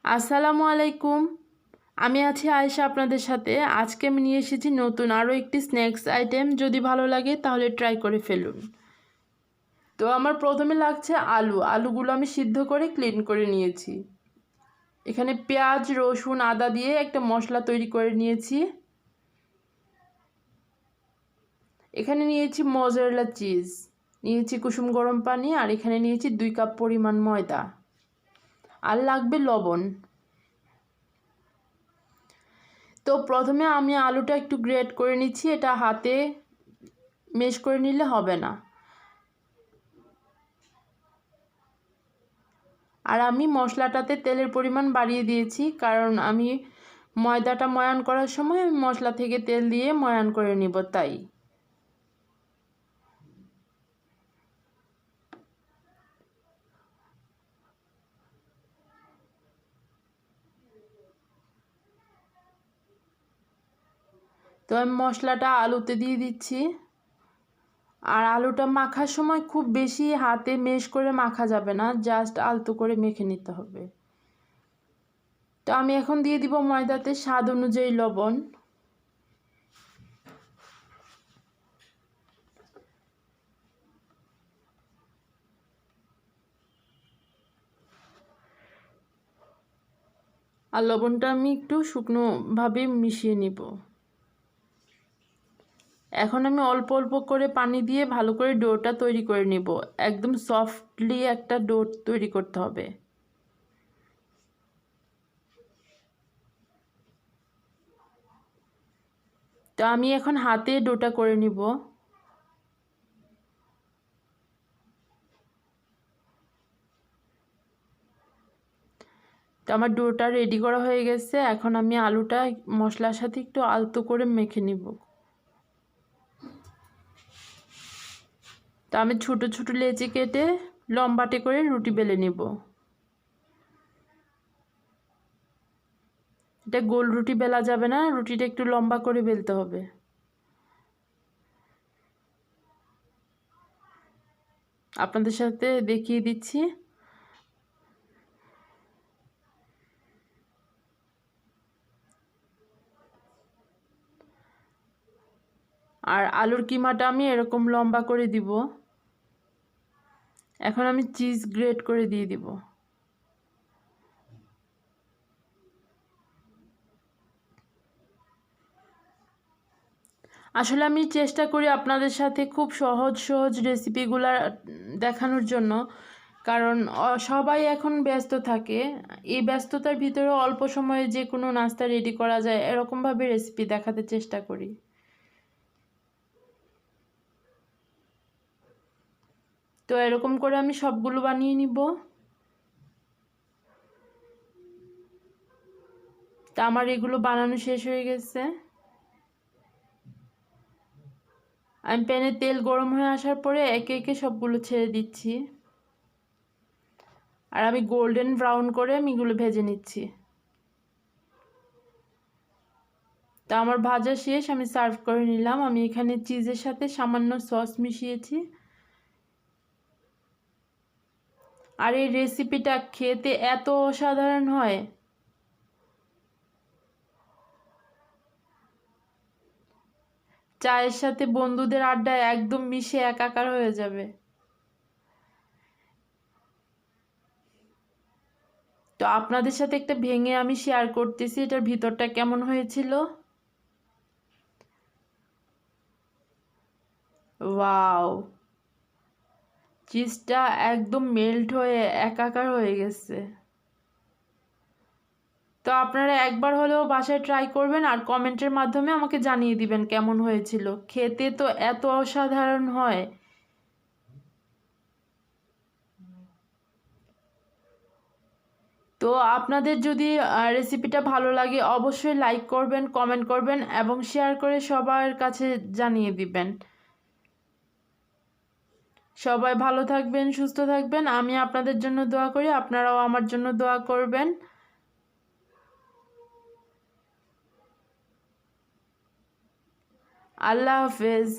আসসালামু আলাইকুম। আমি আছি আয়েশা আপনাদের সাথে। আজকে আমি নিয়ে এসেছি নতুন আরও একটি স্ন্যাক্স আইটেম। যদি ভালো লাগে তাহলে ট্রাই করে ফেলুন। তো আমার প্রথমে লাগছে আলুগুলো আমি সিদ্ধ করে ক্লিন করে নিয়েছি। এখানে পেঁয়াজ, রসুন, আদা দিয়ে একটা মশলা তৈরি করে নিয়েছি। এখানে নিয়েছি মজারেলা চিজ, নিয়েছি কুসুম গরম পানি, আর এখানে নিয়েছি 2 কাপ পরিমাণ ময়দা, আর লাগবে লবণ। তো প্রথমে আমি আলুটা একটু গ্রেট করে নিচ্ছি, এটা হাতে মেশ করে নিলে হবে না। আর আমি মশলাটাতে তেলের পরিমাণ বাড়িয়ে দিয়েছি, কারণ আমি ময়দাটা ময়ান করার সময় আমি মশলা থেকে তেল দিয়ে ময়ান করে নিব, তাই। তো আমি মশলাটা আলুতে দিয়ে দিচ্ছি। আর আলুটা মাখার সময় খুব বেশি হাতে মেশ করে মাখা যাবে না, জাস্ট আলতো করে মেখে নিতে হবে। তো আমি এখন দিয়ে দিব ময়দাতে স্বাদ অনুযায়ী লবণ। আর লবণটা আমি একটু শুকনোভাবে মিশিয়ে নিব। এখন আমি অল্প অল্প করে পানি দিয়ে ভালো করে ডোটা তৈরি করে নিব। একদম সফটলি একটা ডো তৈরি করতে হবে। তো আমি এখন হাতে ডোটা করে নিব। তো আমার ডোটা রেডি করা হয়ে গেছে। এখন আমি আলুটা মশলার সাথে একটু আলতো করে মেখে নিব। তো আমি ছোট ছোট লেচি কেটে লম্বাটে করে রুটি বেলে নিব। এটা গোল রুটি বেলা যাবে না, রুটিটা একটু লম্বা করে বেলতে হবে। আপনাদের সাথে দেখিয়ে দিচ্ছি। আর আলুর কিমাটা আমি এরকম লম্বা করে দিব। এখন আমি চিজ গ্রেট করে দিয়ে দিব। আসলে আমি চেষ্টা করি আপনাদের সাথে খুব সহজ সহজ রেসিপিগুলো দেখানোর জন্য, কারণ সবাই এখন ব্যস্ত থাকে। এই ব্যস্ততার ভিতরে অল্প সময়ে যে কোনো নাস্তা রেডি করা যায় এরকমভাবে রেসিপি দেখাতে চেষ্টা করি। তো এরকম করে আমি সবগুলো বানিয়ে নিব। তা আমার এগুলো বানানো শেষ হয়ে গেছে। আমি প্যানে তেল গরম হয়ে আসার পরে একে একে সবগুলো ছেড়ে দিচ্ছি। আর আমি গোল্ডেন ব্রাউন করে আমি এগুলো ভেজে নিচ্ছি। তা আমার ভাজা শেষ, আমি সার্ভ করে নিলাম। আমি এখানে চিজের সাথে সামান্য সস মিশিয়েছি। আর এই রেসিপিটা খেতে এত অসাধারণ হয়, চায়ের সাথে বন্ধুদের আড্ডায় একদম মিশে একাকার হয়ে যাবে। তো আপনাদের সাথে একটা ভেঙে আমি শেয়ার করতেছি এটার ভিতরটা কেমন হয়েছিল। ওয়াও, চিজটা একদম মেল্ট হয়ে একাকার হয়ে গেছে। তো আপনারা একবার হলেও বাসায় ট্রাই করবেন আর কমেন্টের মাধ্যমে আমাকে জানিয়ে দিবেন কেমন হয়েছিল। খেতে তো এত অসাধারণ হয়। তো আপনাদের যদি রেসিপিটা ভালো লাগে অবশ্যই লাইক করবেন, কমেন্ট করবেন এবং শেয়ার করে সবার কাছে জানিয়ে দিবেন। সবাই ভালো থাকবেন, সুস্থ থাকবেন। আমি আপনাদের জন্য দোয়া করি, আপনারাও আমার জন্য দোয়া করবেন। আল্লাহ হাফেজ।